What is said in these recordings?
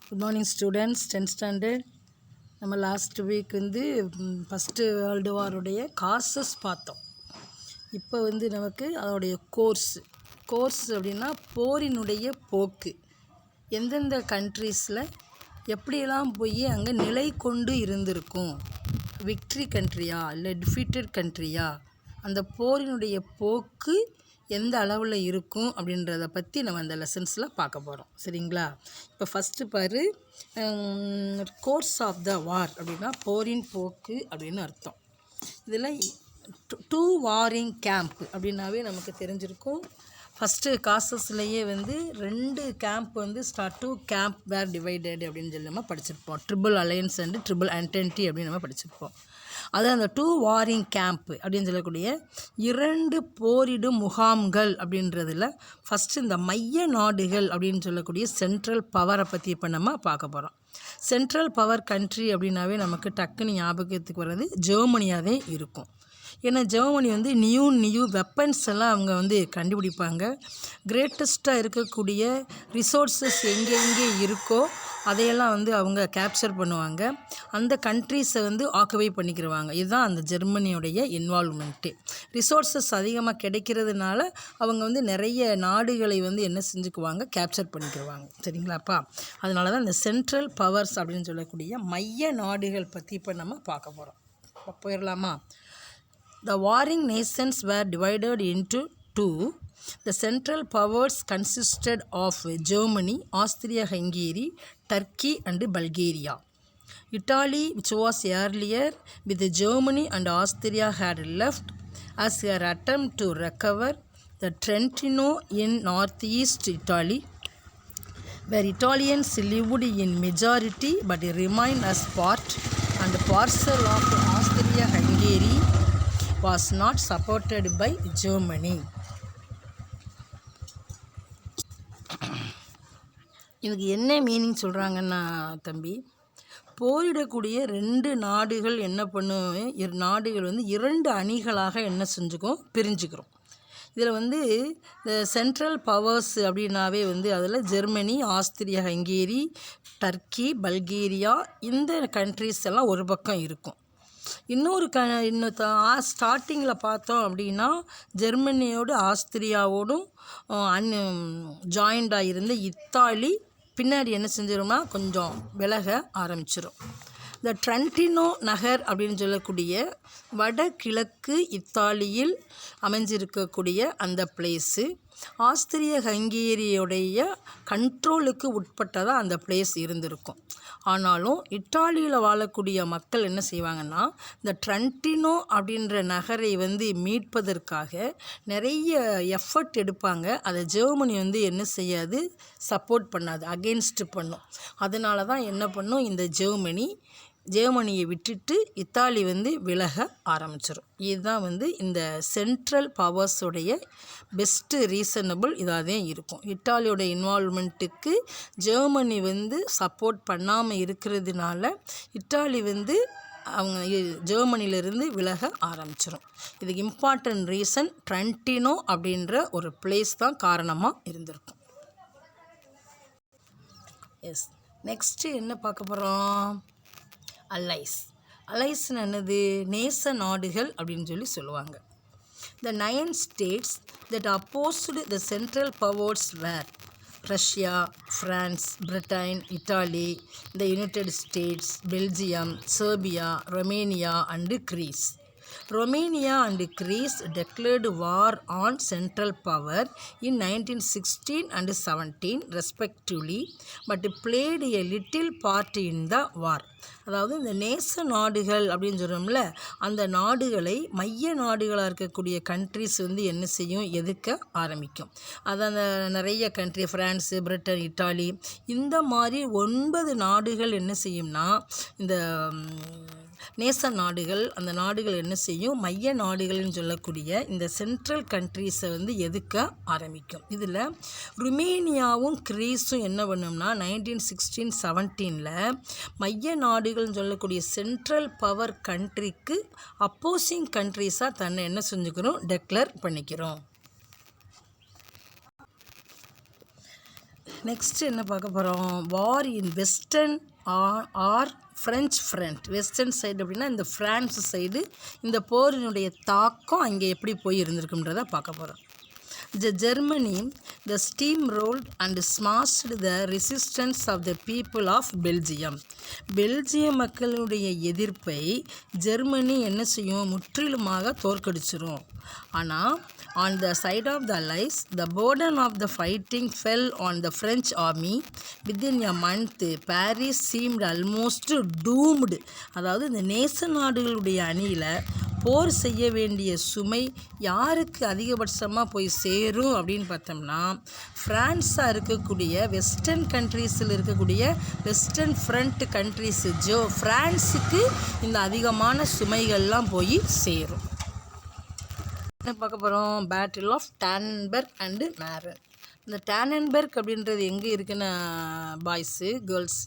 Good morning students, 10th standard. நம்ம last week first world வாருடைய causes பார்த்தோம். இப்போ நமக்கு அதோடைய கோர்ஸ் அப்படின்னா போரினுடைய போக்கு, எந்தெந்த கண்ட்ரீஸில் எப்படியெல்லாம் போய் அங்கே நிலை கொண்டு இருந்திருக்கும், விக்ட்ரி கண்ட்ரியா இல்லை டிஃபீட்டட் கண்ட்ரியா, அந்த போரினுடைய போக்கு எந்த அளவில் இருக்கும் அப்படின்றத பற்றி நம்ம அந்த லெசன்ஸில் பார்க்க போகிறோம். சரிங்களா? இப்போ ஃபஸ்ட்டு பாரு, கோர்ஸ் ஆஃப் த வார் அப்படின்னா போரின் போக்கு அப்படின்னு அர்த்தம். இதில் டூ வாரிங் கேம்ப் அப்படின்னாவே நமக்கு தெரிஞ்சிருக்கும். ஃபஸ்ட்டு காசஸ்லேயே 2 கேம்ப் டூ கேம்ப் வேர் டிவைடட் அப்படின்னு சொல்லி நம்ம படிச்சிருப்போம். ட்ரிபிள் அலையன்ஸ் அண்டு ட்ரிபிள் ஆன்டென்டி அப்படின்னு நம்ம படிச்சிருப்போம். அது அந்த 2 வாரிங் கேம்ப் அப்படின்னு சொல்லக்கூடிய 2 போரிடும் முகாம்கள் அப்படின்றதில் ஃபஸ்ட்டு இந்த மைய நாடுகள் அப்படின்னு சொல்லக்கூடிய சென்ட்ரல் பவரை பற்றி இப்போ நம்ம பார்க்க போகிறோம். சென்ட்ரல் பவர் கண்ட்ரி அப்படின்னாவே நமக்கு டக்குன்னு ஞாபகத்துக்கு வர்றது ஜெர்மனியாகவே இருக்கும். ஏன்னா ஜெர்மனி நியூ வெப்பன்ஸ் எல்லாம் அவங்க கண்டுபிடிப்பாங்க. கிரேட்டஸ்ட்டாக இருக்கக்கூடிய ரிசோர்ஸஸ் எங்கே இருக்கோ அதையெல்லாம் அவங்க கேப்சர் பண்ணுவாங்க. அந்த கண்ட்ரீஸை ஆக்குபை பண்ணிக்கிடுவாங்க. இதுதான் அந்த ஜெர்மனியுடைய இன்வால்வ்மெண்ட்டு. ரிசோர்ஸஸ் அதிகமாக கிடைக்கிறதுனால அவங்க நிறைய நாடுகளை என்ன செஞ்சுக்குவாங்க, கேப்சர் பண்ணிக்கிடுவாங்க. சரிங்களாப்பா? அதனால தான் இந்த சென்ட்ரல் பவர்ஸ் அப்படின்னு சொல்லக்கூடிய மைய நாடுகள் பற்றி இப்போ நம்ம பார்க்க போகிறோம். போயிடலாமா? The warring nations were divided into 2. The central powers consisted of Germany, Austria-Hungary, Turkey and Bulgaria. Italy, which was earlier with Germany and Austria, had left as her attempt to recover the Trentino in northeast Italy, where Italians lived in majority but remained as part and parcel of Austria-Hungary was not supported by Germany. இதுக்கு என்ன meaning சொல்கிறாங்கன்னா தம்பி, போரிடக்கூடிய 2 நாடுகள் என்ன பண்ணுவேன், நாடுகள் 2 அணிகளாக என்ன செஞ்சுக்கும், பிரிஞ்சுக்கிறோம். இதில் இந்த சென்ட்ரல் பவர்ஸ் அப்படின்னாவே அதில் Germany, Austria, Hungary, Turkey, Bulgaria, இந்த கண்ட்ரீஸ் எல்லாம் ஒரு பக்கம் இருக்கும். இன்னொரு ஸ்டார்டிங்கில் பார்த்தோம் அப்படின்னா ஜெர்மனியோடு ஆஸ்திரியாவோடும் ஜாயிண்டாக இருந்த இத்தாலி பின்னாடி என்ன செஞ்சிடும்னா கொஞ்சம் விலக ஆரம்பிச்சிடும். இந்த ட்ரென்டினோ நகர் அப்படின்னு சொல்லக்கூடிய வடகிழக்கு இத்தாலியில் அமைஞ்சிருக்கக்கூடிய அந்த பிளேஸு ஆஸ்திரிய ஹங்கேரியோடைய கண்ட்ரோலுக்கு உட்பட்டதாக அந்த பிளேஸ் இருந்திருக்கும். ஆனாலும் இத்தாலியில் வாழக்கூடிய மக்கள் என்ன செய்வாங்கன்னா, இந்த ட்ரென்டினோ அப்படின்ற நகரை மீட்பதற்காக நிறைய எஃபர்ட் எடுப்பாங்க. அதை ஜெர்மனி என்ன செய்யாது, சப்போர்ட் பண்ணாது, அகெயின்ஸ்ட் பண்ணும். அதனால தான் என்ன பண்ணும், இந்த ஜெர்மனியை விட்டுட்டு இத்தாலி விலக ஆரம்பிச்சிடும். இதுதான் இந்த சென்ட்ரல் பவர்ஸுடைய பெஸ்ட்டு ரீசனபிள் இதாக தான் இருக்கும். இத்தாலியோட இன்வால்வ்மெண்ட்டுக்கு ஜெர்மனி சப்போர்ட் பண்ணாமல் இருக்கிறதுனால இத்தாலி அவங்க ஜெர்மனியிலிருந்து விலக ஆரம்பிச்சிடும். இதுக்கு இம்பார்ட்டன்ட் ரீசன் ட்ரென்டினோ அப்படின்ற ஒரு பிளேஸ் தான் காரணமாக இருந்திருக்கும். எஸ், நெக்ஸ்ட்டு என்ன பார்க்க போகிறோம், அலைஸ்ன்னு என்னது, நேச நாடுகள் அப்படின்னு சொல்லுவாங்க. The 9 states that opposed the central powers were Russia, France, Britain, Italy, the United States, Belgium, Serbia, Romania and Greece. Romania and Greece declared war on central power in 1916 and 17 respectively, but played a little part in the war. அதாவது இந்த நேச நாடுகள் அப்படின்னு சொல்கிறோம்ல, அந்த நாடுகளை மைய நாடுகளாக இருக்கக்கூடிய கண்ட்ரிஸ் என்ன செய்யும், எதிர்க்க ஆரம்பிக்கும். அது அந்த நிறைய கண்ட்ரி, ஃப்ரான்ஸு, பிரிட்டன், இட்டாலி, இந்த மாதிரி 9 நாடுகள் என்ன செய்யும்னா, இந்த நேச நாடுகள், அந்த நாடுகள் என்ன செய்யும், மைய நாடுகள்னு சொல்லக்கூடிய இந்த சென்ட்ரல் கண்ட்ரீஸை எதிர்க்க ஆரம்பிக்கும். இதில் ருமேனியாவும் கிரீஸும் என்ன பண்ணும்னா 1916-17 மைய நாடுகள்னு சொல்லக்கூடிய சென்ட்ரல் பவர் கண்ட்ரிக்கு அப்போசிங் கண்ட்ரீஸாக தன்னை என்ன செஞ்சுக்கிறோம், டெக்ளேர் பண்ணிக்கிறோம். நெக்ஸ்ட் என்ன பார்க்க போகிறோம், war in western or French front. Western side அப்படின்னா இந்த ஃப்ரான்ஸ் சைடு இந்த போரினுடைய தாக்கம் அங்கே எப்படி போய் இருந்திருக்குன்றதை பார்க்க போகிறோம். Germany, the steamrolled and smashed the resistance of the people of Belgium. பெல்ஜிய மக்களுடைய எதிர்ப்பை ஜெர்மனி என்ன செய்யும், முற்றிலுமாக தோற்கடிச்சிரும். ஆனால் on the side of the Allies, the burden of the fighting fell on the French army. Within a month, Paris seemed almost doomed. அதாவது இந்த நேச நாடுகளுடைய அணியில் போர் செய்ய வேண்டிய சுமை யாருக்கு அதிகபட்சமாக போய் சேரும் அப்படின்னு பார்த்தோம்னா, ஃப்ரான்ஸாக இருக்கக்கூடிய வெஸ்டர்ன் கண்ட்ரீஸில் இருக்கக்கூடிய வெஸ்டர்ன் ஃப்ரண்ட் கண்ட்ரீஸ் ஃப்ரான்ஸுக்கு இந்த அதிகமான சுமைகள்லாம் போய் சேரும். என்ன பார்க்க போகிறோம், பேட்டில் ஆஃப் டான்னன்பர்க் அண்டு மேரன். இந்த டான்னன்பர்க் அப்படின்றது எங்கே இருக்குன்னு பாய்ஸு கேர்ள்ஸ்,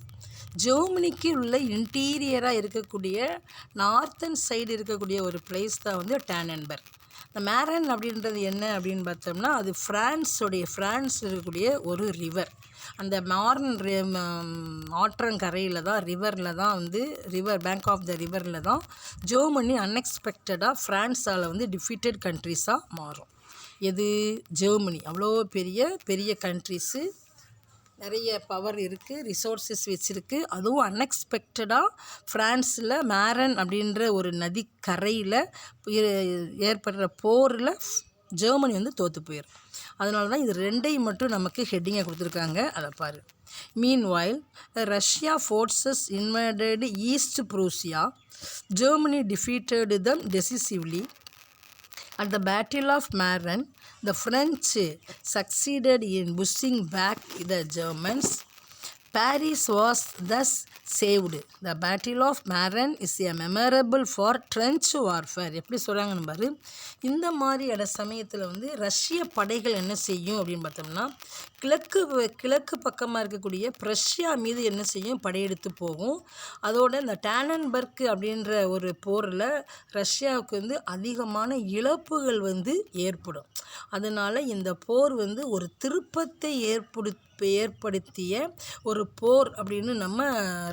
ஜெர்மனிக்கு உள்ள இன்டீரியராக இருக்கக்கூடிய நார்த்தன் சைடு இருக்கக்கூடிய ஒரு பிளேஸ் தான் வந்து டான்னன்பர்க். இந்த மேரன் அப்படின்றது என்ன அப்படின்னு பார்த்தோம்னா, அது ஃப்ரான்ஸில் இருக்கக்கூடிய ஒரு ரிவர். அந்த மார்ன் ஆற்றங்கரையில் தான் ரிவரில் தான் வந்து பேங்க் ஆஃப் த ரிவரில் தான் ஜெர்மனி அன்எக்ஸ்பெக்டடாக ஃப்ரான்ஸால் வந்து டிஃபீட்டட் கண்ட்ரிஸாக மாறும். எது, ஜெர்மனி அவ்வளோ பெரிய கண்ட்ரிஸு, நிறைய பவர் இருக்குது, ரிசோர்ஸஸ் வச்சுருக்கு. அதுவும் அன்எக்ஸ்பெக்டடாக ஃப்ரான்ஸில் மேரன் அப்படின்ற ஒரு நதிக்கரையில் ஏற்படுற போரில் ஜெர்மனி வந்து தோற்று போயிடும். அதனால தான் இது ரெண்டையும் மட்டும் நமக்கு ஹெட்டிங்காக கொடுத்துருக்காங்க, அதை பாரு. Meanwhile Russia forces invaded East Prussia. Germany defeated them decisively. At the Battle of Marne, the French succeeded in pushing back the Germans. Paris was thus saved. The Battle of Marne is a memorable for trench warfare. எப்படி சொல்கிறாங்கன்னு பாரு. இந்த மாதிரியான சமயத்தில் வந்து ரஷ்ய படைகள் என்ன செய்யும் அப்படின்னு பார்த்தோம்னா, கிழக்கு பக்கமாக இருக்கக்கூடிய பிரஷ்யா மீது என்ன செய்யும், படையெடுத்து போகும். அதோட இந்த டான்னன்பர்க் அப்படின்ற ஒரு போரில் ரஷ்யாவுக்கு வந்து அதிகமான இழப்புகள் வந்து ஏற்படும். அதனால் இந்த போர் வந்து ஒரு திருப்பத்தை ஏற்படுத்திய ஒரு போர் அப்படின்னு நம்ம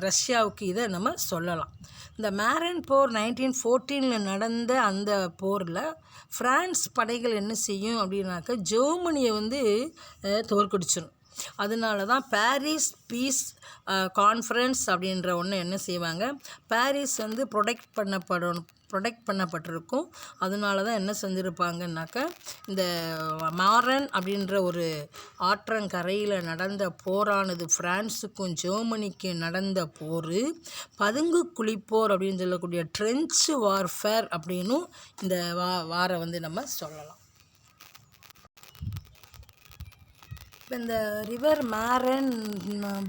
ரஷ்யாவுக்கு இதை நம்ம சொல்லலாம். இந்த மேரன் போர் 1914 நடந்த அந்த போரில் ஃப்ரான்ஸ் படைகள் என்ன செய்யும் அப்படின்னாக்கா, ஜெர்மனியை வந்து தோற்கடிச்சிடும். அதனால தான் பாரிஸ் பீஸ் கான்ஃபரன்ஸ் அப்படின்ற ஒன்று என்ன செய்வாங்க, பாரிஸ் வந்து ப்ரொடெக்ட் பண்ணப்பட்டிருக்கும். அதனால தான் என்ன செஞ்சுருப்பாங்கன்னாக்கா, இந்த மாரன் அப்படின்ற ஒரு ஆற்றங்கரையில் நடந்த போரானது ஃப்ரான்ஸுக்கும் ஜெர்மனிக்கு நடந்த போர் பதுங்கு குழிப்போர் அப்படின்னு சொல்லக்கூடிய ட்ரென்ச் வார்ஃபேர் அப்படின்னும் இந்த வாரை வந்து நம்ம சொல்லலாம். இப்போ இந்த ரிவர் மேரன்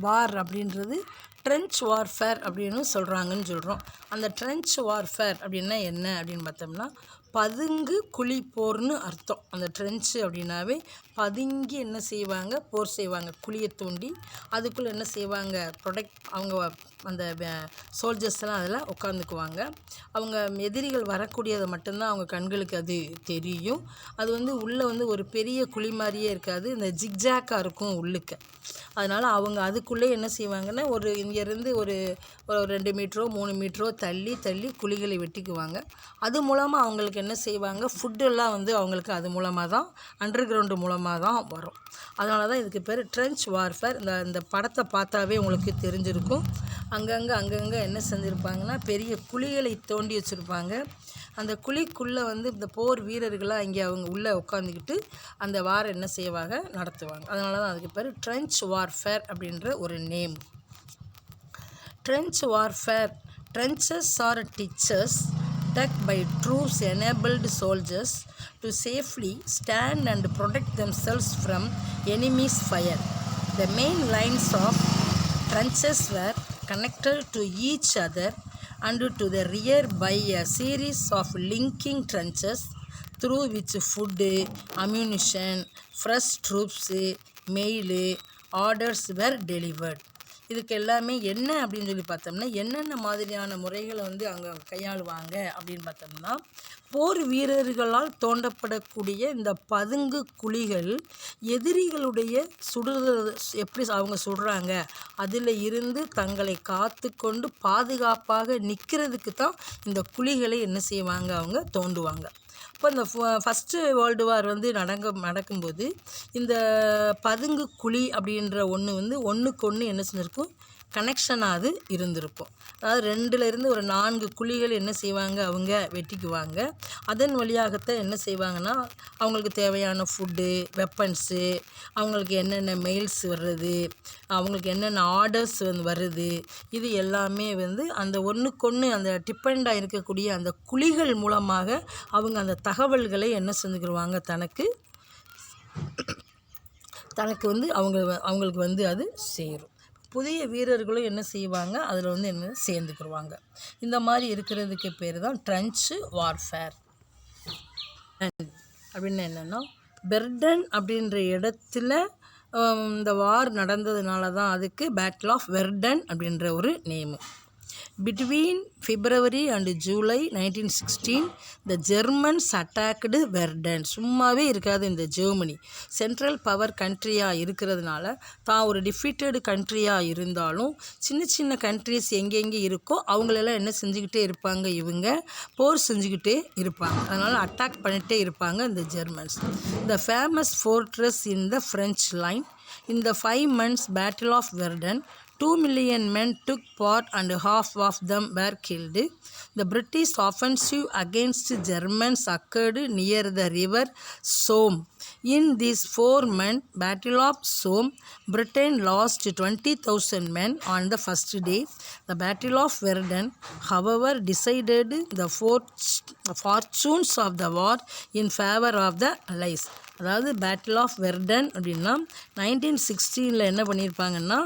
வார் அப்படின்றது ட்ரென்ச் வார்ஃபேர் அப்படின்னு சொல்கிறாங்கன்னு சொல்கிறோம். அந்த ட்ரென்ச் வார்ஃபேர் அப்படின்னா என்ன அப்படின்னு பார்த்தோம்னா, பதுங்கு குழி போர்னு அர்த்தம். அந்த ட்ரென்ச்சு அப்படின்னாவே பதுங்கி என்ன செய்வாங்க, போர் செய்வாங்க. குழியை தோண்டி அதுக்குள்ளே என்ன செய்வாங்க, அவங்க அந்த சோல்ஜர்ஸ்லாம் அதில் உட்காந்துக்குவாங்க. அவங்க எதிரிகள் வரக்கூடியதை மட்டும்தான் அவங்க கண்களுக்கு அது தெரியும். அது வந்து உள்ளே வந்து ஒரு பெரிய குழி மாதிரியே இருக்காது, இந்த ஜிக்ஜாக்காக இருக்கும் உள்ளுக்கு. அதனால் அவங்க அதுக்குள்ளே என்ன செய்வாங்கன்னா, இங்கேருந்து ஒரு 2 மீட்டரோ 3 மீட்டரோ தள்ளி குழிகளை வெட்டிக்குவாங்க. அது மூலமாக அவங்களுக்கு என்ன செய்வாங்க, ஃபுட்டெல்லாம் வந்து அவங்களுக்கு அது மூலமாக தான், அண்டர் கிரவுண்டு மூலமாக தான் வரும். அதனால தான் இதுக்கு பேர் ட்ரென்ச் வார்ஃபேர். இந்த படத்தை பார்த்தாவே உங்களுக்கு தெரிஞ்சிருக்கும். அங்கங்கே என்ன செஞ்சுருப்பாங்கன்னா, பெரிய குழிகளை தோண்டி வச்சுருப்பாங்க. அந்த குழிக்குள்ளே வந்து இந்த போர் வீரர்களாக இங்கே அவங்க உள்ளே உட்காந்துக்கிட்டு அந்த வாரை என்ன செய்வாங்க, நடத்துவாங்க. அதனால தான் அதுக்கு பேர் ட்ரென்ச் வார்ஃபேர் அப்படின்ற ஒரு name. Trench warfare, trenches are ditches dug by troops enabled soldiers to safely stand and protect themselves from enemy's fire. The main lines of trenches were connected to each other and to the rear by a series of linking trenches through which food, ammunition, fresh troops, mail, orders were delivered. இதுக்கு எல்லாமே என்ன அப்படின்னு சொல்லி பார்த்தோம்னா, என்னென்ன மாதிரியான முறைகளை வந்து அங்கே கையாளுவாங்க அப்படின்னு பார்த்தோம்னா, போர் வீரர்களால் தோண்டப்படக்கூடிய இந்த பதுங்கு குழிகள் எதிரிகளுடைய சுடுதல் எப்படி அவங்க சுடுறாங்க அதில் இருந்து தங்களை காத்து கொண்டு பாதுகாப்பாக நிற்கிறதுக்கு தான் இந்த குழிகளை என்ன செய்வாங்க, அவங்க தோண்டுவாங்க. இப்போ இந்த ஃபஸ்ட்டு வேர்ல்டு வார் வந்து நடக்கும்போது இந்த பதுங்கு குழி அப்படின்ற ஒன்று வந்து ஒன்றுக்கு ஒன்று என்ன செஞ்சுருக்கும், கனெக்ஷனாக அது இருந்திருக்கும். அதாவது 2லேருந்து ஒரு 4 குழிகள் என்ன செய்வாங்க, அவங்க வெட்டிக்குவாங்க. அதன் வழியாகத்தான் என்ன செய்வாங்கன்னா, அவங்களுக்கு தேவையான ஃபுட்டு, வெப்பன்ஸு, அவங்களுக்கு என்னென்ன மெயில்ஸ் வர்றது, அவங்களுக்கு என்னென்ன ஆர்டர்ஸ் வந்து வருது, இது எல்லாமே வந்து அந்த ஒன்றுக்கொன்று அந்த டிபெண்டாக இருக்கக்கூடிய அந்த குழிகள் மூலமாக அவங்க அந்த தகவல்களை என்ன செஞ்சுக்கிடுவாங்க, தனக்கு வந்து அவங்களுக்கு வந்து அது சேரும். புதிய வீரர்களும் என்ன செய்வாங்க, அதில் வந்து என்ன சேர்ந்துக்கிடுவாங்க. இந்த மாதிரி இருக்கிறதுக்கு பேர் தான் ட்ரென்ச்சு வார்ஃபேர். அப்படின்னு என்னென்னா, வெர்டன் அப்படின்ற இடத்துல இந்த வார் நடந்ததுனால தான் அதுக்கு பேட்டில் ஆஃப் வெர்டன் அப்படின்ற ஒரு name. Between February and July 1916 the Germans attacked Verdun. சும்மாவே இருக்காது இந்த ஜெர்மனி. சென்ட்ரல் பவர் கண்ட்ரியாக இருக்கிறதுனால தான் ஒரு டிஃபீட்டடு கண்ட்ரியாக இருந்தாலும் சின்ன சின்ன கண்ட்ரிஸ் எங்கெங்கே இருக்கோ அவங்களெல்லாம் என்ன செஞ்சுக்கிட்டே இருப்பாங்க, இவங்க போர் செஞ்சுக்கிட்டே இருப்பாங்க. அதனால் அட்டாக் பண்ணிகிட்டே இருப்பாங்க இந்த Germans. The famous fortress in the French line in the 5 months battle of Verdun 2 million men took part and half of them were killed. The British offensive against Germans occurred near the river Somme. In this 4-month battle of Somme, Britain lost 20,000 men on the first day. The battle of Verdun, however, decided the fortunes of the war in favor of the Allies. அதாவது battle of Verdun அப்படின்னா 1916 என்ன பண்ணியிருப்பாங்கன்னா,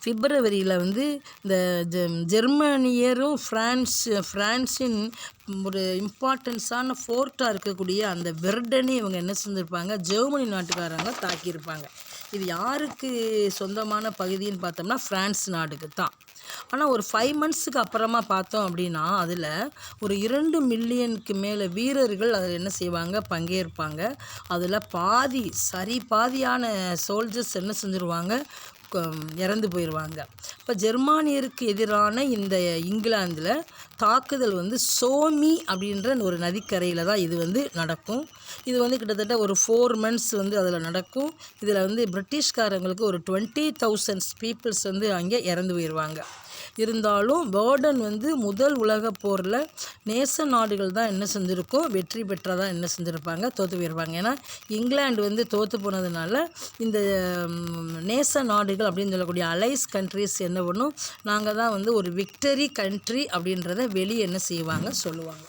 பிப்ரவரியில் வந்து இந்த ஜெர்மனியரும் ஃப்ரான்ஸின் ஒரு இம்பார்ட்டன்ஸான ஃபோர்ட்டாக இருக்கக்கூடிய அந்த வெர்டனை இவங்க என்ன செஞ்சுருப்பாங்க, ஜெர்மனி நாட்டுக்காரங்க தாக்கியிருப்பாங்க. இது யாருக்கு சொந்தமான பகுதின்னு பார்த்தோம்னா ஃப்ரான்ஸ் நாட்டுக்கு தான். ஆனால் ஒரு 5 monthsக்கு அப்புறமா பார்த்தோம் அப்படின்னா அதில் ஒரு 2 மில்லியனுக்கு மேலே வீரர்கள் அதில் என்ன செய்வாங்க, பங்கேற்பாங்க. அதில் பாதியான சோல்ஜர்ஸ் என்ன செஞ்சுருவாங்க, இறந்து போயிடுவாங்க. இப்போ ஜெர்மானியருக்கு எதிரான இந்த இங்கிலாந்தில் தாக்குதல் வந்து சோமி அப்படின்ற ஒரு நதிக்கரையில் தான் இது வந்து நடக்கும். இது வந்து கிட்டத்தட்ட ஒரு 4 months வந்து அதில் நடக்கும். இதில் வந்து பிரிட்டிஷ்காரங்களுக்கு ஒரு 20,000 பீப்புள்ஸ் வந்து அங்கே இறந்து போயிடுவாங்க. இருந்தாலும் வேர்டன் வந்து முதல் உலக போரில் நேச நாடுகள் தான் என்ன செஞ்சுருக்கோம், வெற்றி பெற்றதாக என்ன செஞ்சுருப்பாங்க, தோற்று போயிருப்பாங்க. ஏன்னா இங்கிலாந்து வந்து தோற்று போனதுனால இந்த நேச நாடுகள் அப்படின்னு சொல்லக்கூடிய அலைஸ் கண்ட்ரிஸ் என்ன பண்ணும், நாங்கள் தான் வந்து ஒரு விக்டரி கண்ட்ரி அப்படின்றத வெளியே என்ன செய்வாங்க, சொல்லுவாங்க.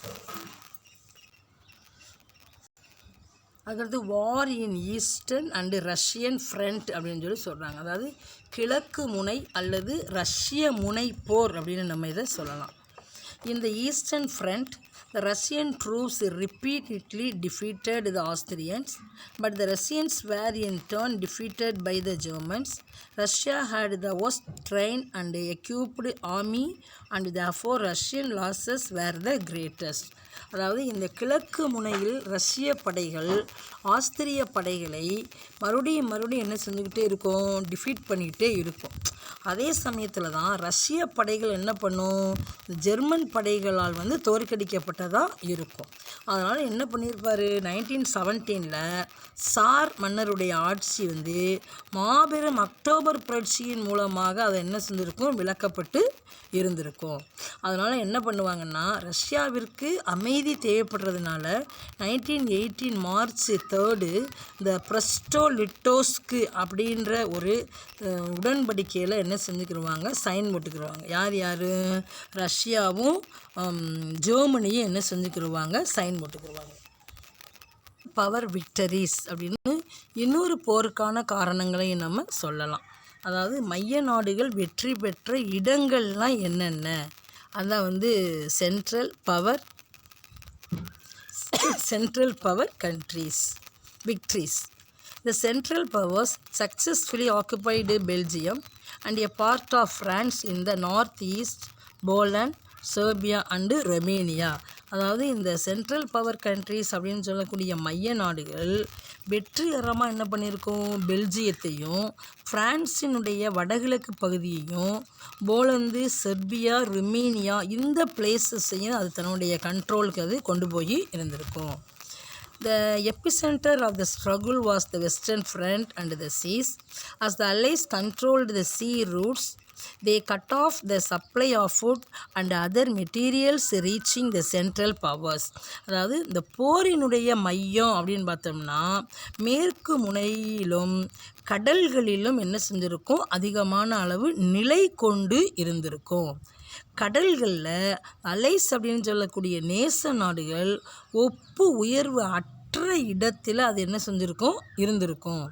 அதுக்கடுத்து war in eastern and Russian front அப்படின்னு சொல்லி சொல்கிறாங்க. அதாவது கிழக்கு முனை அல்லது ரஷ்ய முனை போர் அப்படின்னு நம்ம இதை சொல்லலாம். In the Eastern Front, the Russian troops repeatedly defeated the Austrians, but the Russians were in turn defeated by the Germans. Russia had the worst trained and equipped army, and therefore Russian losses were the greatest. அதாவது இந்த கிழக்கு முனையில் ரஷ்ய படைகள் ஆஸ்திரிய படைகளை மறுபடியும் என்ன செஞ்சுக்கிட்டே இருக்கும், டிஃபீட் பண்ணிக்கிட்டே இருக்கும். அதே சமயத்தில் தான் ரஷ்ய படைகள் என்ன பண்ணும், ஜெர்மன் படைகளால் வந்து தோற்கடிக்கப்பட்டதாக இருக்கும். அதனால் என்ன பண்ணியிருப்பார், 1917 சார் மன்னருடைய ஆட்சி வந்து மாபெரும் அக்டோபர் புரட்சியின் மூலமாக அதை என்ன செஞ்சுருக்கும், விளக்கப்பட்டு இருந்திருக்கும். அதனால் என்ன பண்ணுவாங்கன்னா, ரஷ்யாவிற்கு அமைதி தேவைப்படுறதுனால 1918 March 3 இந்த பிரஸ்டோ-லிட்டோஸ்க் அப்படின்ற ஒரு உடன்படிக்கையில் என்ன செஞ்சுக்கிடுவாங்க, சைன் போட்டுக்கிடுவாங்க. யார் ரஷ்யாவும் ஜெர்மனியும் என்ன செஞ்சுக்கிடுவாங்க, சைன் போட்டுக்கிடுவாங்க. பவர் விக்டரிஸ் அப்படின்னு இன்னொரு போருக்கான காரணங்களையும் நம்ம சொல்லலாம். அதாவது மைய நாடுகள் வெற்றி பெற்ற இடங்கள்லாம் என்னென்ன, அதான் வந்து central power countries victories. The Central Powers successfully occupied Belgium and a part of France in the northeast, Poland, Serbia and Romania. அதாவது இந்த சென்ட்ரல் பவர் கண்ட்ரிஸ் அப்படின்னு சொல்லக்கூடிய மைய நாடுகள் வெற்றிகரமாக என்ன பண்ணியிருக்கோம், பெல்ஜியத்தையும் ஃப்ரான்ஸினுடைய வடகிழக்கு பகுதியையும் போலந்து, செர்பியா, ரொமேனியா இந்த பிளேசஸையும் அது தன்னுடைய கண்ட்ரோலுக்கு அது கொண்டு போய் இருந்திருக்கும். The epicenter of the struggle was the Western Front and the seas. As the Allies controlled the sea routes, they cut off the supply of food and other materials reaching the central powers. அதாவது இந்த போரினுடைய மையம் அப்படின்னு பார்த்தோம்னா மேற்கு முனையிலும் கடல்களிலும் என்ன செஞ்சுருக்கும், அதிகமான அளவு நிலை கொண்டு இருந்திருக்கும். கடல்களில் அலைஸ் அப்படின்னு சொல்லக்கூடிய நேச நாடுகள் ஒப்பு உயர்வு அற்ற இடத்தில் அது என்ன செஞ்சுருக்கும், இருந்திருக்கும்.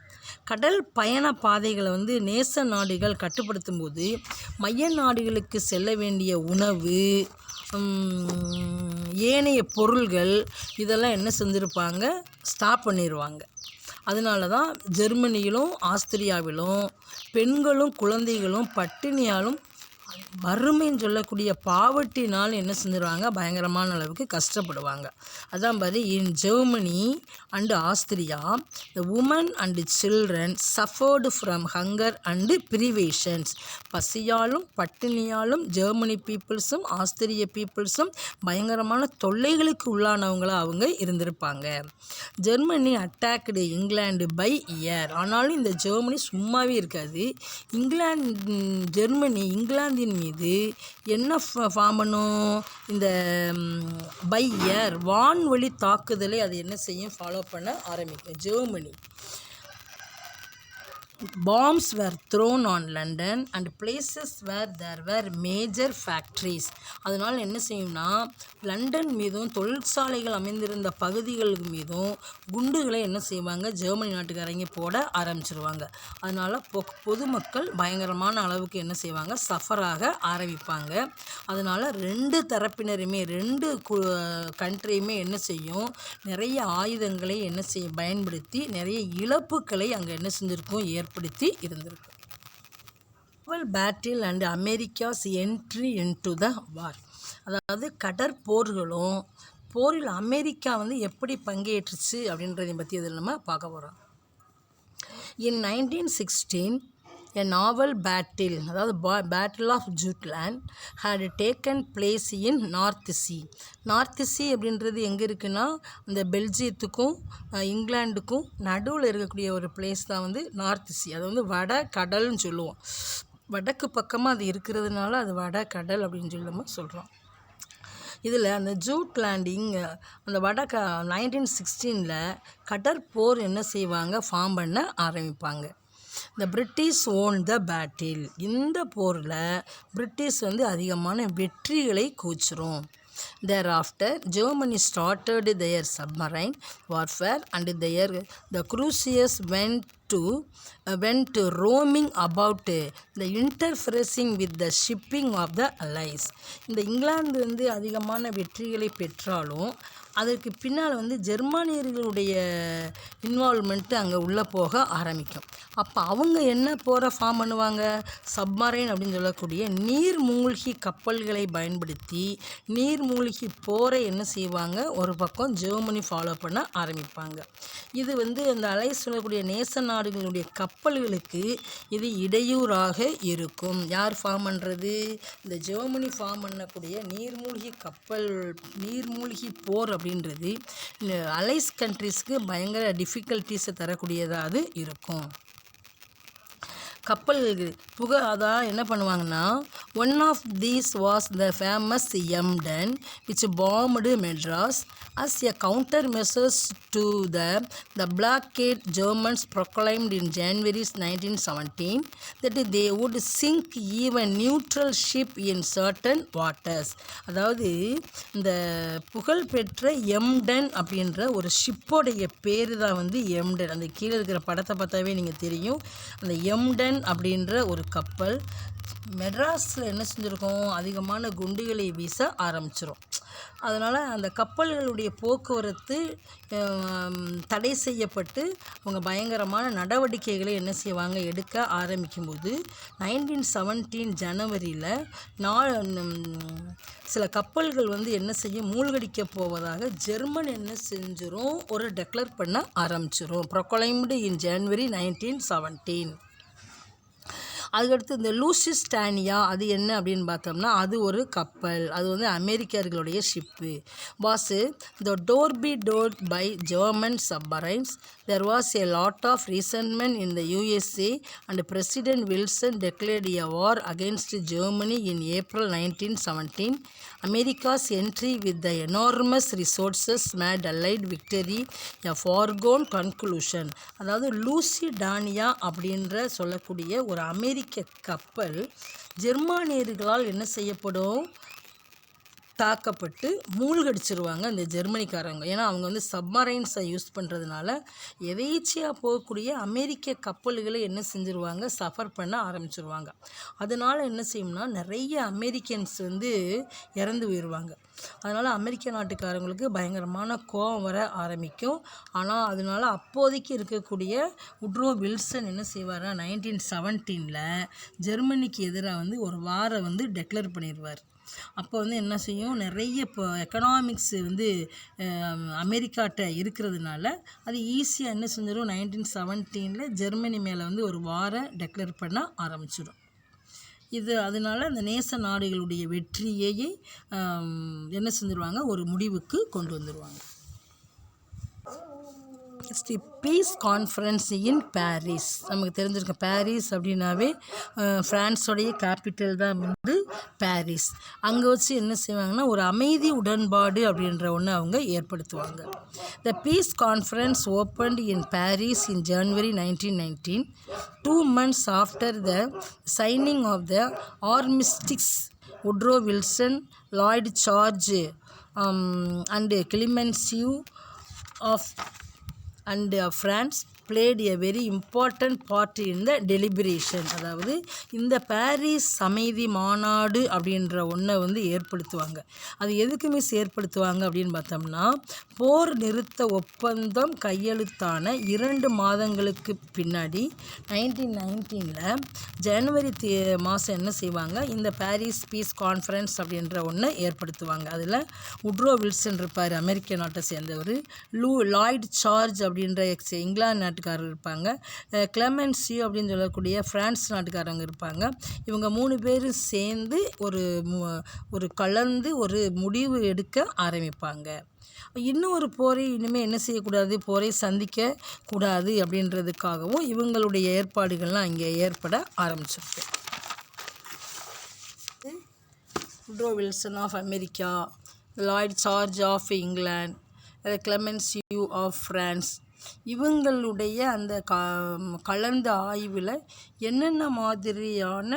கடல் பயண பாதைகளை நேச நாடுகள் கட்டுப்படுத்தும் போது மைய நாடுகளுக்கு செல்ல வேண்டிய உணவு, ஏனைய பொருள்கள் இதெல்லாம் என்ன செஞ்சுருப்பாங்க, ஸ்டாப் பண்ணிடுவாங்க. அதனால தான் ஜெர்மனியிலும் ஆஸ்திரியாவிலும் பெண்களும் குழந்தைகளும் பட்டினியாலும் வறுமைன்னு சொல்லக்கூடிய பாவர்ட்டினால் என்ன செஞ்சிருவாங்க, பயங்கரமான அளவுக்கு கஷ்டப்படுவாங்க. அதான் பாரு, in Germany and Austria the women and children suffered from hunger and privations. பசியாலும் பட்டினியாலும் ஜெர்மனி பீப்புள்ஸும் ஆஸ்திரிய பீப்புள்ஸும் பயங்கரமான தொல்லைகளுக்கு உள்ளானவங்களாக அவங்க இருந்திருப்பாங்க. Germany attacked England by air. ஆனாலும் இந்த ஜெர்மனி சும்மாவே இருக்காது. ஜெர்மனி இங்கிலாந்தின் மீது என்ன ஃபார்ம் பண்ணும், இந்த பை இயர் வான்வழி தாக்குதலை அது என்ன செய்யும், ஃபாலோ பண்ண ஆரம்பிக்கும். Germany bombs were thrown on London and places where there were major factories. அதனால் என்ன செய்யும்னா லண்டன் மீதும் தொழிற்சாலைகள் அமைந்திருந்த பகுதிகள் மீதும் குண்டுகளை என்ன செய்வாங்க, ஜெர்மனி நாட்டுக்காரங்க போட ஆரம்பிச்சிருவாங்க. அதனால் பொதுமக்கள் பயங்கரமான அளவுக்கு என்ன செய்வாங்க, சஃபராக ஆரம்பிப்பாங்க. அதனால் ரெண்டு தரப்பினருமே ரெண்டு கண்ட்ரியுமே என்ன செய்யும், நிறைய ஆயுதங்களை என்ன பயன்படுத்தி நிறைய இழப்புகளை அங்கே என்ன செஞ்சுருக்கும், ஏற்படுத்தி இருந்திருக்கு. naval battle and America's entry into the war. அதாவது கடற்போர்களும் போரில் அமெரிக்கா எப்படி பங்கேற்றுச்சு அப்படின்றதை பற்றி இதில் நம்ம பார்க்க போகிறோம். In 1916 a naval battle, அதாவது battle of Jutland had taken place in North Sea. North Sea அப்படின்றது எங்கே இருக்குன்னா, இந்த பெல்ஜியத்துக்கும் இங்கிலாண்டுக்கும் நடுவில் இருக்கக்கூடிய ஒரு பிளேஸ் தான் நார்த் சி. அது வட கடல்னு சொல்லுவோம். வடக்கு பக்கமாக அது இருக்கிறதுனால அது வட கடல் அப்படின்னு சொல்லி நம்ம சொல்கிறோம். இதில் அந்த ஜூட்லாண்டிங் அந்த 1916 கடற்போர் என்ன செய்வாங்க, ஃபார்ம் பண்ண ஆரம்பிப்பாங்க. இந்த பிரிட்டிஷ் ஓன் த பேட்டில். இந்த போரில் பிரிட்டிஷ் அதிகமான வெற்றிகளை குவிச்சிரும். Thereafter, Germany started their submarine warfare and the cruisers went roaming about the interfering with the shipping of the allies. இந்த இங்கிலாந்து அதிகமான வெற்றிகளை பெற்றாலும் அதற்கு பின்னால் ஜெர்மானியர்களுடைய இன்வால்மெண்ட்டு அங்கே உள்ளே போக ஆரம்பிக்கும். அப்போ அவங்க என்ன போரை ஃபார்ம் பண்ணுவாங்க, சப்மரைன் அப்படின்னு சொல்லக்கூடிய நீர்மூழ்கி கப்பல்களை பயன்படுத்தி நீர்மூழ்கி போரை என்ன செய்வாங்க, ஒரு பக்கம் ஜெர்மனி ஃபாலோ பண்ண ஆரம்பிப்பாங்க. இது அந்த அலைஸ் சொல்லக்கூடிய நேச நாடுகளுடைய கப்பல்களுக்கு இது இடையூறாக இருக்கும். யார் ஃபார்ம் பண்ணுறது, இந்த ஜெர்மனி ஃபார்ம் பண்ணக்கூடிய நீர்மூழ்கி போர் அப்படின்றது அலைஸ் கண்ட்ரிஸ்க்கு பயங்கர டிஃபிகல்ட்டிஸை தரக்கூடியதாக அது இருக்கும். கப்பல் அதான் என்ன பண்ணுவாங்கன்னா, one of these was the famous Emden which bombed Madras as a countermeasures to the blockade Germans proclaimed in January 1917 that they would sink even neutral ship in certain waters. அதாவது இந்த புகழ்பெற்ற எம்டன் அப்படின்ற ஒரு ஷிப்போடைய பேர் தான் எம்டன். அந்த கீழே இருக்கிற படத்தை பார்த்தாவே நீங்கள் தெரியும். அந்த எம்டன் அப்படின்ற ஒரு கப்பல் மெட்ராஸில் என்ன செஞ்சுருக்கோம், அதிகமான குண்டுகளை வீச ஆரம்பிச்சிரும். அதனால் அந்த கப்பல்களுடைய போக்குவரத்து தடை செய்யப்பட்டு அவங்க பயங்கரமான நடவடிக்கைகளை என்ன செய்வாங்க எடுக்க ஆரம்பிக்கும்போது 1917 ஜனவரியில் சில கப்பல்கள் வந்து என்ன செய்யும் மூழ்கடிக்க போவதாக ஜெர்மன் என்ன செஞ்சிரும் ஒரு டெக்ளேர் பண்ண ஆரம்பிச்சிரும். ப்ரொக்ளைம்டு இன் ஜனவரி 1917. அதுக்கடுத்து இந்த லூசிஸ்டானியா அது என்ன அப்படின்னு பார்த்தோம்னா அது ஒரு கப்பல். அது வந்து அமெரிக்கர்களுடைய ship. Was the torpedoed by German submarines. There was a lot of resentment in the USA and President Wilson declared a war against Germany in April 1917. America's entry with the enormous resources made Allied victory a foregone conclusion. அதாவது லூசிடானியா அப்படின்ற சொல்லக்கூடிய ஒரு அமெரிக்க கப்பல் ஜெர்மானியர்களால் என்ன செய்யப்படும் தாக்கப்பட்டு மூழ்கடிச்சிருவாங்க அந்த ஜெர்மனிக்காரங்க. ஏன்னா அவங்க வந்து சப்மரைன்ஸை யூஸ் பண்ணுறதுனால எதேச்சியாக போகக்கூடிய அமெரிக்க கப்பல்களை என்ன செஞ்சுருவாங்க சஃபர் பண்ண ஆரம்பிச்சிருவாங்க. அதனால் என்ன செய்யும்னா நிறைய அமெரிக்கன்ஸ் வந்து இறந்து போயிடுவாங்க. அதனால் அமெரிக்க நாட்டுக்காரங்களுக்கு பயங்கரமான கோபம் வர ஆரம்பிக்கும். ஆனால் அதனால் அப்போதைக்கு இருக்கக்கூடிய உட்ரோ வில்சன் என்ன செய்வார்னா 1917 ஜெர்மனிக்கு எதிராக வந்து ஒரு வாரை வந்து டெக்ளேர் பண்ணிடுவார். அப்போ வந்து என்ன செய்யும் நிறைய இப்போ எக்கனாமிக்ஸ் வந்து அமெரிக்காட்ட இருக்கிறதுனால அது ஈஸியாக என்ன செஞ்சிடும் 1917 ஜெர்மனி மேலே வந்து ஒரு வாரை டெக்ளேர் பண்ண ஆரம்பிச்சிடும். இது அதனால் அந்த நேச நாடுகளுடைய வெற்றியை என்ன செஞ்சிருவாங்க ஒரு முடிவுக்கு கொண்டு வந்துடுவாங்க. நெக்ஸ்ட் பீஸ் கான்ஃபரன்ஸ் இன் பாரிஸ். நமக்கு தெரிஞ்சிருக்க பாரிஸ் அப்படின்னாவே ஃப்ரான்ஸோடைய கேபிட்டல் தான் வந்து பாரிஸ். அங்கே வச்சு என்ன செய்வாங்கன்னா ஒரு அமைதி உடன்பாடு அப்படின்ற ஒன்று அவங்க ஏற்படுத்துவாங்க. The peace conference opened in Paris in January 1919, 2 months after the signing of the armistice. Woodrow Wilson, Lloyd George and Clemenceau of and France played a very important part in the deliberation. அதாவது இந்த Paris அமைதி மாநாடு அப்படின்ற ஒன்றை வந்து ஏற்படுத்துவாங்க. அது எதுக்கு miss ஏற்படுத்துவாங்க அப்படின்னு பார்த்தோம்னா போர் நிறுத்த ஒப்பந்தம் கையெழுத்தான 2 மாதங்களுக்கு பின்னாடி 1919 ஜனவரி மாதம் என்ன செய்வாங்க இந்த பாரிஸ் பீஸ் கான்ஃபரன்ஸ் அப்படின்ற ஒன்றை ஏற்படுத்துவாங்க. அதில் உட்ரோ வில்சன் இருப்பார் அமெரிக்க நாட்டை சேர்ந்தவர். லாய்ட் சார்ஜ் அப்படின்ற இங்கிலாந்து நாட்டுக்காரர் இருப்பாங்க. கிளெமென்சியோ அப்படின்னு சொல்லக்கூடிய பிரான்ஸ் நாட்டுக்காரங்க இருப்பாங்க. இவங்க 3 பேரும் சேர்ந்து ஒரு கலந்து ஒரு முடிவு எடுக்க ஆரம்பிப்பாங்க. இன்னும் ஒரு போரை இனிமேல் என்ன செய்யக்கூடாது போரை சந்திக்க கூடாது அப்படின்றதுக்காகவும் இவங்களுடைய ஏற்பாடுகள்லாம் இங்கே ஏற்பட ஆரம்பிச்சிருக்கு. Woodrow Wilson of America, Lloyd George of England, Clemenceau of France இவங்களுடைய அந்த கலந்த ஆய்வில் என்னென்ன மாதிரியான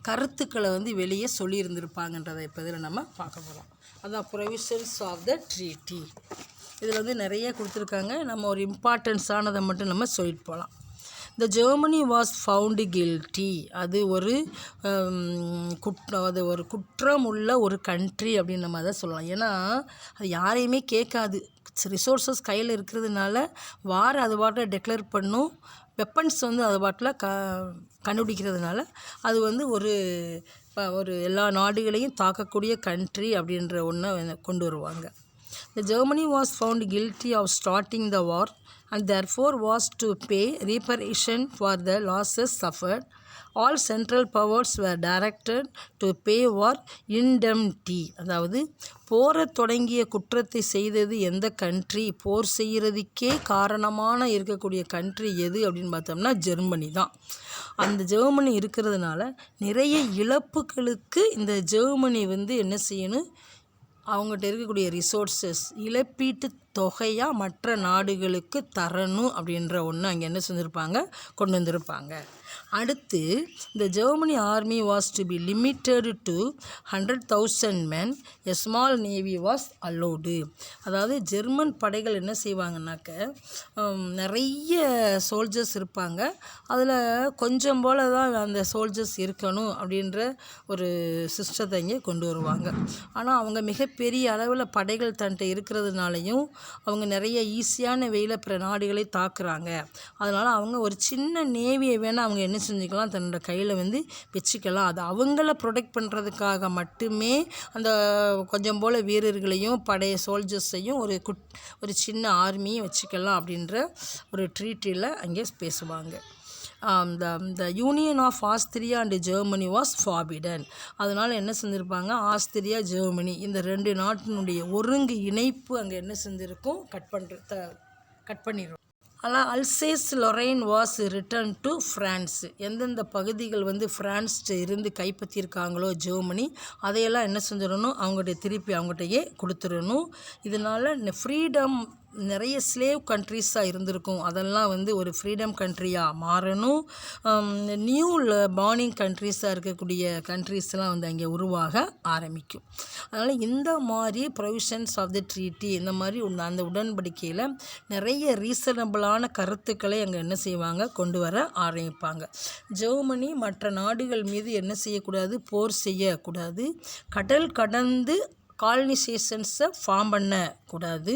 கருத்துக்களை வந்து வெளியே சொல்லியிருந்திருப்பாங்கன்றதை இப்போ இதில் நம்ம பார்க்க போகிறோம். அதான் ப்ரொவிஷன்ஸ் ஆஃப் த ட்ரீட்டி. இதில் வந்து நிறைய கொடுத்துருக்காங்க. நம்ம ஒரு இம்பார்ட்டன்ஸானதை மட்டும் நம்ம சொல்லிட்டு போகலாம். த ஜெர்மனி வாஸ் ஃபவுண்டு கில்ட்டி. அது ஒரு குற்றம் உள்ள ஒரு கண்ட்ரி அப்படின்னு நம்ம அதை சொல்லலாம். ஏன்னா அது யாரையுமே கேட்காது. ரிசோர்ஸஸ் கையில் இருக்கிறதுனால வார் அது பாட்டில் டெக்ளேர் பண்ணும். வெப்பன்ஸ் வந்து அது பாட்டில் கண்டுபிடிக்கிறதுனால அது வந்து ஒரு எல்லா நாடுகளையும் தாக்கக்கூடிய கண்ட்ரி அப்படின்ற ஒன்றை கொண்டு வருவாங்க. The Germany was found guilty of starting the war and therefore was to pay reparation for the losses suffered. All central powers were directed to pay war indemnity. அதாவது போரை தொடங்கிய குற்றத்தை செய்தது எந்த கண்ட்ரி, போர் செய்கிறதுக்கே காரணமான இருக்கக்கூடிய கண்ட்ரி எது அப்படின்னு பார்த்தோம்னா ஜெர்மனி தான். அந்த ஜெர்மனி இருக்கிறதுனால நிறைய இழப்புகளுக்கு இந்த ஜெர்மனி வந்து என்ன செய்யணும் அவங்ககிட்ட இருக்கக்கூடிய ரிசோர்ஸஸ் இழப்பீட்டு தொகையாக மற்ற நாடுகளுக்கு தரணும் அப்படின்ற ஒன்று அங்கே என்ன செஞ்சுருப்பாங்க கொண்டு வந்திருப்பாங்க. அடுத்து இந்த Germany army was to be limited to 100,000 men. A small navy was allowed. அதாவது ஜெர்மன் படைகள் என்ன செய்வாங்கன்னாக்க நிறைய சோல்ஜர்ஸ் இருப்பாங்க, அதில் கொஞ்சம் போல தான் அந்த சோல்ஜர்ஸ் இருக்கணும் அப்படின்ற ஒரு சிஸ்டத்தை இங்கே கொண்டு வருவாங்க. ஆனால் அவங்க மிகப்பெரிய அளவில் படைகள் தன்ட்ட இருக்கிறதுனாலையும் அவங்க நிறைய ஈஸியான வேலை பிற நாடுகளை தாக்குறாங்க. அதனால் அவங்க ஒரு சின்ன நேவியை வேணால் அவங்க என்ன செஞ்சுக்கலாம், தன்னோட கையில் வச்சுக்கலாம். அது அவங்கள ப்ரொடெக்ட் பண்ணுறதுக்காக மட்டுமே அந்த கொஞ்சம் போல் வீரர்களையும் படைய சோல்ஜர்ஸையும் ஒரு சின்ன ஆர்மியும் வச்சுக்கலாம் அப்படின்ற ஒரு ட்ரீட்டியில் அங்கே பேசுவாங்க. the union of Austria and Germany was forbidden. அதனால் என்ன செஞ்சுருப்பாங்க, ஆஸ்திரியா ஜெர்மனி இந்த 2 நாட்டினுடைய ஒருங்கு இணைப்பு அங்கே என்ன செஞ்சுருக்கும், கட் பண்ணிடும். ஆனால் Alsace Lorraine was return to France. எந்தெந்த பகுதிகள் ஃப்ரான்ஸ் இருந்து கைப்பற்றியிருக்காங்களோ ஜெர்மனி, அதையெல்லாம் என்ன செஞ்சிடணும், அவங்ககிட்டயே கொடுத்துடணும். இதனால் ஃப்ரீடம் நிறைய ஸ்லேவ் கண்ட்ரீஸாக இருந்திருக்கும், அதெல்லாம் ஒரு ஃப்ரீடம் கண்ட்ரியாக மாறணும். நியூ பார்னிங் கண்ட்ரீஸாக இருக்கக்கூடிய கண்ட்ரீஸ்லாம் அங்கே உருவாக ஆரம்பிக்கும். அதனால் இந்த மாதிரி ப்ரொவிஷன்ஸ் ஆஃப் த ட்ரீட்டி, இந்த மாதிரி அந்த உடன்படிக்கையில் நிறைய ரீசனபிளான கருத்துக்களை அங்கே என்ன செய்வாங்க, கொண்டு வர ஆரம்பிப்பாங்க. ஜெர்மனி மற்ற நாடுகள் மீது என்ன செய்யக்கூடாது, போர் செய்யக்கூடாது. கடல் கடந்து காலனைசேஷன்ஸை ஃபார்ம் பண்ணக்கூடாது.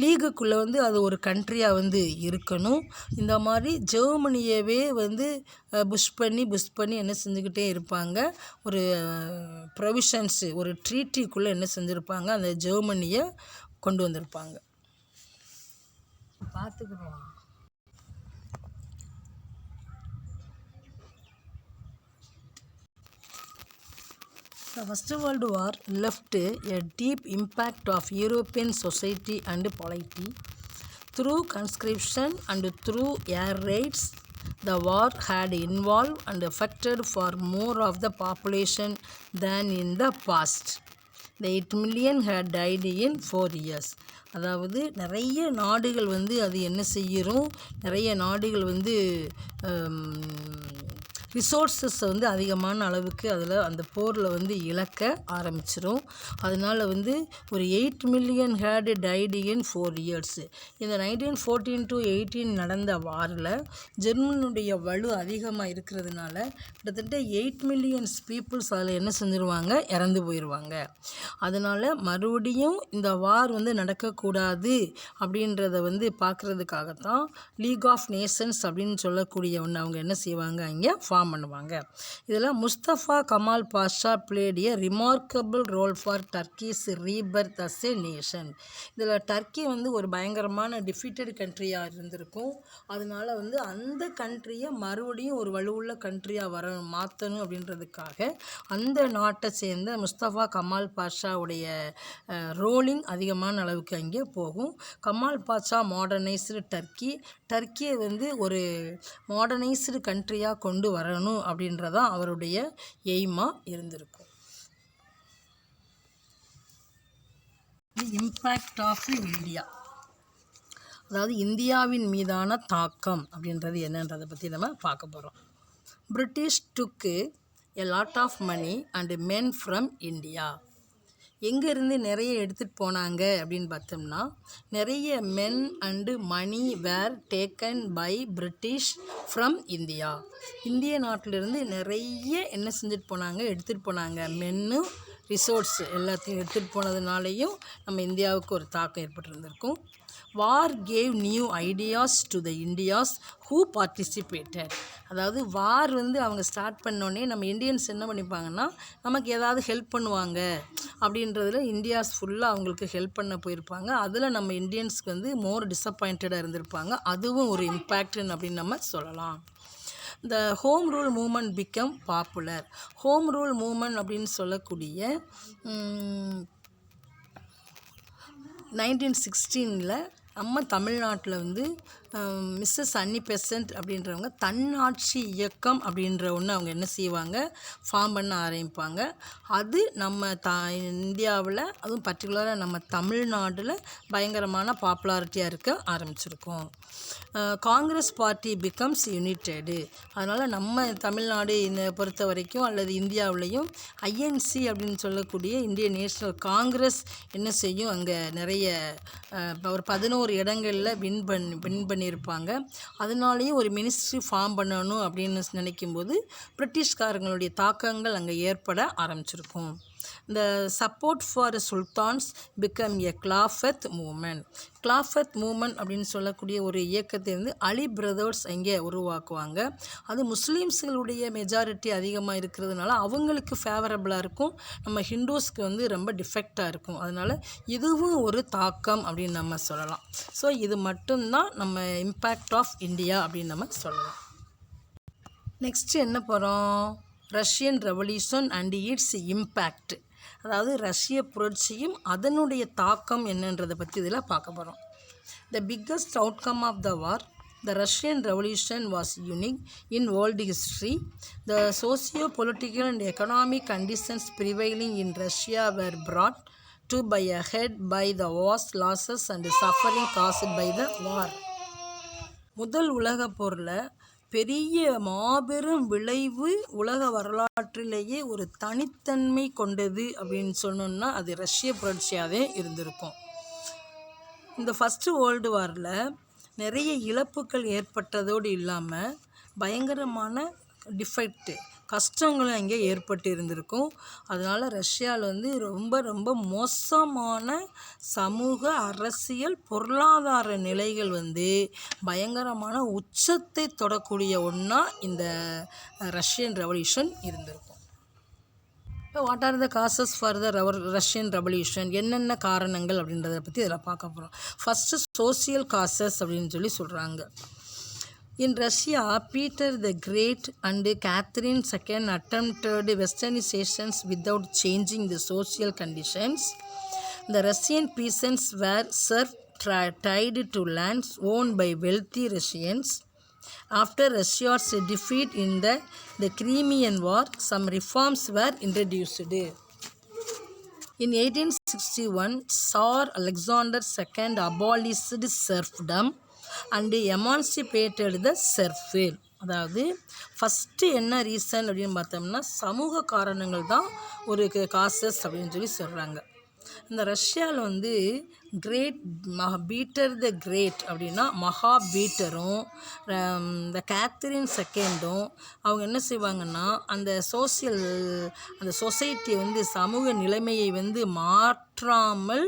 லீகுக்குள்ளே அது ஒரு கண்ட்ரியாக இருக்கணும். இந்த மாதிரி ஜெர்மனியவே புஷ் பண்ணி என்ன செஞ்சுக்கிட்டே இருப்பாங்க, ஒரு ப்ரொவிஷன்ஸு ஒரு ட்ரீட்டிக்குள்ளே என்ன செஞ்சுருப்பாங்க, அந்த ஜெர்மனியை கொண்டு வந்திருப்பாங்க. பார்த்துக்குறோம். The First World War left a deep impact of European society and polity. Through conscription and through air raids, the war had involved and affected far more of the population than in the past. The 8 million had died in 4 years. அதாவது நிறைய நாடுகள் அது என்ன செய்கிறோம், நிறைய நாடுகள் ரிசோர்ஸஸை அதிகமான அளவுக்கு அதில் அந்த போரில் இழக்க ஆரம்பிச்சிடும். அதனால் ஒரு 8 million had died in 4 years. இந்த 1914 to 18 நடந்த வாரில் ஜெர்மனுடைய வலு அதிகமாக இருக்கிறதுனால கிட்டத்தட்ட 8 million பீப்புள்ஸ் அதில் என்ன செஞ்சுருவாங்க, இறந்து போயிடுவாங்க. அதனால் மறுபடியும் இந்த வார் நடக்கக்கூடாது அப்படின்றத பார்க்குறதுக்காகத்தான் லீக் ஆஃப் நேஷன்ஸ் அப்படின்னு சொல்லக்கூடிய ஒன்று அவங்க என்ன செய்வாங்க, அங்கே பண்ணுவாங்க. இதில் Mustafa Kemal Pasha played a remarkable role for Turkish rebirth as a nation. இதில் டர்க்கி ஒரு பயங்கரமான டிஃபீட்டட் கண்ட்ரியாக இருந்திருக்கும். அதனால் அந்த கண்ட்ரியை மறுபடியும் ஒரு வலுவுள்ள கண்ட்ரியாக மாற்றணும் அப்படின்றதுக்காக அந்த நாட்டை சேர்ந்த முஸ்தபா கமால் பாஷாவுடைய ரோலிங் அதிகமான அளவுக்கு அங்கே போகும். கமால் பாஷா மாடர்னைஸ்டு டர்க்கியை ஒரு மாடர்னைஸ்டு கண்ட்ரியாக கொண்டு வரணும் அப்படின்றதான் அவருடைய எய்மாக இருந்திருக்கும். இம்பேக்ட் ஆஃப் இந்தியா, அதாவது இந்தியாவின் மீதான தாக்கம் அப்படின்றது என்னன்றதை பற்றி நம்ம பார்க்க போகிறோம். பிரிட்டிஷ் டுக்கு a lot of money and men from India. எங்கேருந்து நிறைய எடுத்துகிட்டு போனாங்க அப்படின்னு பார்த்தோம்னா, நிறைய men and money were taken by British from India. இந்திய நாட்டிலிருந்து நிறைய என்ன செஞ்சுட்டு போனாங்க, எடுத்துகிட்டு போனாங்க. மென்னு ரிசோர்ஸ் எல்லாத்தையும் எடுத்துகிட்டு போனதுனாலையும் நம்ம இந்தியாவுக்கு ஒரு தாக்கம் ஏற்பட்டிருந்திருக்கும். War gave new ideas to the Indians who participated. அதாவது வார் அவங்க ஸ்டார்ட் பண்ணோடனே நம்ம இந்தியன்ஸ் என்ன பண்ணிப்பாங்கன்னா, நமக்கு ஏதாவது ஹெல்ப் பண்ணுவாங்க அப்படின்றதுல இந்தியாஸ் ஃபுல்லாக அவங்களுக்கு ஹெல்ப் பண்ண போயிருப்பாங்க. அதில் நம்ம இந்தியன்ஸ்க்கு மோர் டிஸப்பாயிண்டடாக இருந்திருப்பாங்க. அதுவும் ஒரு இம்பேக்ட்னு அப்படின்னு நம்ம சொல்லலாம். The home rule moment become popular. Home rule moment அப்படின்னு சொல்லக்கூடிய 1916 நம்ம தமிழ்நாட்டில் மிஸ்ஸஸ் அன்னி பெசன்ட் அப்படின்றவங்க தன்னாட்சி இயக்கம் அப்படின்ற ஒன்று அவங்க என்ன செய்வாங்க, ஃபார்ம் பண்ண ஆரம்பிப்பாங்க. அது நம்ம இந்தியாவில், அதுவும் பர்டிகுலராக நம்ம தமிழ்நாட்டில் பயங்கரமான பாப்புலாரிட்டியாக இருக்க ஆரம்பிச்சிருக்கோம். Congress party becomes United. அதனால் நம்ம தமிழ்நாடு பொறுத்த வரைக்கும் அல்லது இந்தியாவிலையும் ஐஎன்சி அப்படின்னு சொல்லக்கூடிய இந்தியன் நேஷனல் காங்கிரஸ் என்ன செய்யும், அங்கே நிறைய ஒரு 11 இடங்களில் வின் பண்ணியிருப்பாங்க. அதனாலேயும் ஒரு மினிஸ்ட்ரி ஃபார்ம் பண்ணணும் அப்படின்னு நினைக்கும்போது பிரிட்டிஷ்காரங்களுடைய தாக்கங்கள் அங்கே ஏற்பட ஆரம்பிச்சிருக்கும். The support for sultans become a Khilafat movement. Khilafat movement அப்படின்னு சொல்லக்கூடிய ஒரு இயக்கத்தை அலி பிரதர்ஸ் அங்கே உருவாக்குவாங்க. அது முஸ்லீம்ஸ்களுடைய மெஜாரிட்டி அதிகமாக இருக்கிறதுனால அவங்களுக்கு ஃபேவரபுளாக இருக்கும், நம்ம ஹிந்துஸ்க்கு ரொம்ப டிஃபெக்டாக இருக்கும். அதனால் இதுவும் ஒரு தாக்கம் அப்படின்னு நம்ம சொல்லலாம். ஸோ இது மட்டும்தான் நம்ம இம்பேக்ட் ஆஃப் இந்தியா அப்படின்னு நம்ம சொல்லலாம். நெக்ஸ்ட்டு என்ன போகிறோம், Russian revolution and it's impact. அதாவது ரஷ்ய புரட்சியும் அதனுடைய தாக்கம் என்னன்றதை பற்றி இதில் பார்க்க போகிறோம். The biggest outcome of the war, the Russian revolution was unique in world history. The socio political and economic conditions prevailing in Russia were brought to by a head by the vast losses and suffering caused by the war. முதல் உலகப் போரில் பெரிய மாபெரும் விளைவு உலக வரலாற்றிலேயே ஒரு தனித்தன்மை கொண்டது அப்படின்னு சொன்னோம்னா அது ரஷ்ய புரட்சியாகவே இருந்திருக்கும். இந்த ஃபஸ்ட்டு வேர்ல்டு வாரில் நிறைய இழப்புகள் ஏற்பட்டதோடு இல்லாமல் பயங்கரமான டிஃபெக்ட் கஷ்டங்களும் அங்கே ஏற்பட்டு இருந்திருக்கும். அதனால் ரஷ்யாவில் ரொம்ப ரொம்ப மோசமான சமூக அரசியல் பொருளாதார நிலைகள் பயங்கரமான உச்சத்தை தொடக்கூடிய ஒன்றா இந்த ரஷ்யன் ரெவல்யூஷன் இருந்திருக்கும். இப்போ what are the causes for the Russian revolution, என்னென்ன காரணங்கள் அப்படின்றத பற்றி இதில் பார்க்க போகிறோம். ஃபஸ்ட்டு சோசியல் காசஸ் அப்படின்னு சொல்கிறாங்க. In Russia, Peter the Great and Catherine II attempted westernizations without changing the social conditions. The Russian peasants were tied to lands owned by wealthy Russians. After Russia's defeat in the Crimean War, some reforms were introduced. In 1861, Tsar Alexander II abolished serfdom and emancipated the serfs. அதாவது first என்ன reason அப்படின்னு பார்த்தோம்னா சமூக காரணங்கள் தான் ஒரு causes அப்படின்னு சொல்கிறாங்க. இந்த ரஷ்யாவில் கிரேட் பீட்டர் த கிரேட் அப்படின்னா மகா பீட்டரும் இந்த கேத்தரின் செகண்டும் அவங்க என்ன செய்வாங்கன்னா அந்த சொசைட்டி சமூக நிலைமையை மாற்றாமல்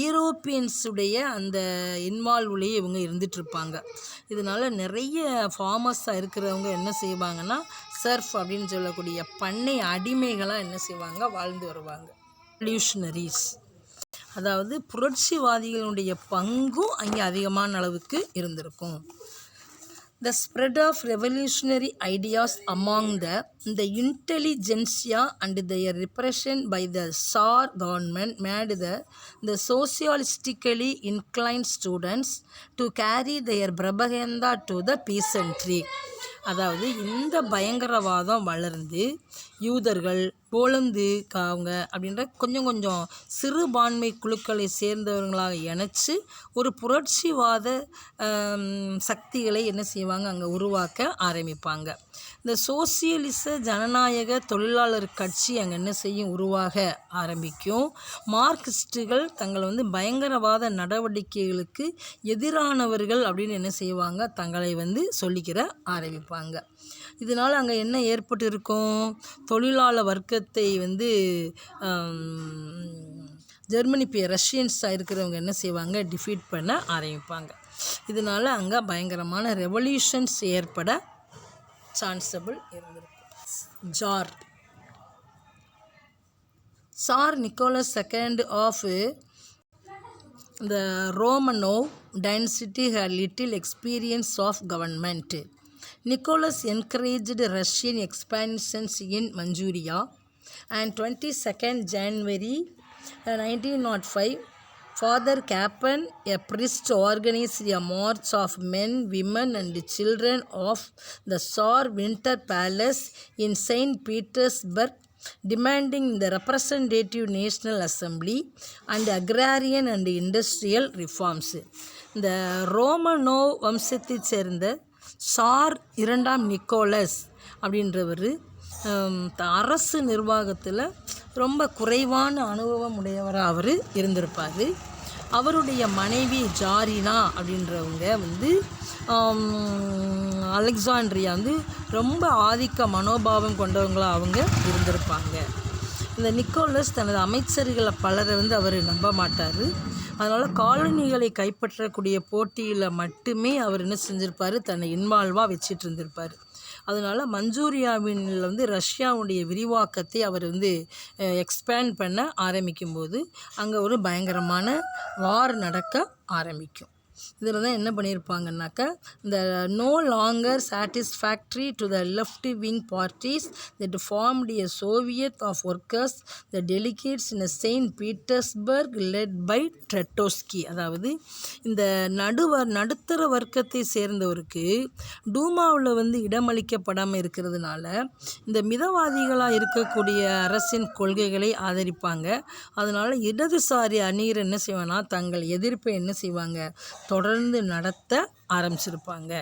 யூரோப்பியன்ஸுடைய அந்த இன்வால்வ்லேயே இவங்க இருந்துகிட்ருப்பாங்க. இதனால் நிறைய ஃபார்மர்ஸாக இருக்கிறவங்க என்ன செய்வாங்கன்னா சர்ஃப் அப்படின்னு சொல்லக்கூடிய பண்ணை அடிமைகளாக என்ன செய்வாங்க, வாழ்ந்து வருவாங்க. ரெவல்யூஷனரிஸ், அதாவது புரட்சிவாதிகளுடைய பங்கும் அங்கே அதிகமான அளவுக்கு இருந்திருக்கும். The spread of revolutionary ideas among the intelligentsia and their repression by the Tsar government made the socialistically inclined students to carry their propaganda to the peasantry. அதாவது இந்த பயங்கரவாதம் வளர்ந்து யூதர்கள், போலந்து அவங்க அப்படின்ற கொஞ்சம் சிறுபான்மை குழுக்களை சேர்ந்தவர்களாக இணைச்சு ஒரு புரட்சிவாத சக்திகளை என்ன செய்வாங்க, அங்கே உருவாக்க ஆரம்பிப்பாங்க. இந்த சோசியலிச ஜனநாயக தொழிலாளர் கட்சி அங்கே என்ன செய்யும், உருவாக ஆரம்பிக்கும். மார்க்சிஸ்டுகள் தங்களை பயங்கரவாத நடவடிக்கைகளுக்கு எதிரானவர்கள் அப்படின்னு என்ன செய்வாங்க, தங்களை சொல்லிக்கிற ஆரம்பிப்பாங்க. இதனால் அங்கே என்ன ஏற்பட்டு இருக்கும், தொழிலாளர் வர்க்கத்தை ஜெர்மனி ரஷ்யன்ஸாக இருக்கிறவங்க என்ன செய்வாங்க, டிஃபீட் பண்ண ஆரம்பிப்பாங்க. இதனால் அங்கே பயங்கரமான ரெவல்யூஷன்ஸ் ஏற்பட சான்சபிள் இருந்திருக்கு. Tsar Nicholas II of the Romanov dynasty had little experience of government. Nicholas encouraged Russian expansions in Manchuria, and 22nd January 1905 Father Capon, a priest, organized a march of men, women, and children of the Tsar Winter Palace in St. Petersburg, demanding the representative National Assembly and agrarian and industrial reforms. இந்த Romano வம்சத்தைச் சேர்ந்த sir 2ஆம் Nicolas அப்படின்றவர் அரசு நிர்வாகத்தில் ரொம்ப குறைவான அனுபவம் உடையவராக அவர் இருந்திருப்பார். அவருடைய மனைவி ஜாரினா அப்படின்றவங்க வந்து அலெக்சாண்ட்ரியா வந்து ரொம்ப ஆதிக்க மனோபாவம் கொண்டவங்களாக அவங்க இருந்திருப்பாங்க. இந்த நிக்கோலஸ் தனது அமைச்சர்களை பலரை வந்து அவர் நம்ப மாட்டார். அதனால் காலனிகளை கைப்பற்றக்கூடிய போட்டியில் மட்டுமே அவர் என்ன செஞ்சுருப்பார், தன்னை இன்வால்வாக வச்சிட்டு இருந்திருப்பார். அதனால் மஞ்சூரியாவில் வந்து ரஷ்யாவுடைய விரிவாக்கத்தை அவர் வந்து எக்ஸ்பேண்ட் பண்ண ஆரம்பிக்கும்போது அங்கே ஒரு பயங்கரமான வார் நடக்க ஆரம்பிக்கும். இதில் தான் என்ன பண்ணியிருப்பாங்கன்னாக்கா, இந்த no longer satisfactory to the left wing parties that formed a Soviet of workers the delegates in Saint Petersburg led by Trotsky. அதாவது இந்த நடுத்தர வர்க்கத்தை சேர்ந்தவருக்கு டூமாவில் வந்து இடமளிக்கப்படாமல் இருக்கிறதுனால இந்த மிதவாதிகளாக இருக்கக்கூடிய அரசின் கொள்கைகளை ஆதரிப்பாங்க. அதனால் இடதுசாரி அணியர் என்ன செய்வாங்கன்னா தங்கள் எதிர்ப்பை என்ன செய்வாங்க, தொடர்ந்து நடத்த ஆரம்பிச்சிருப்பாங்க.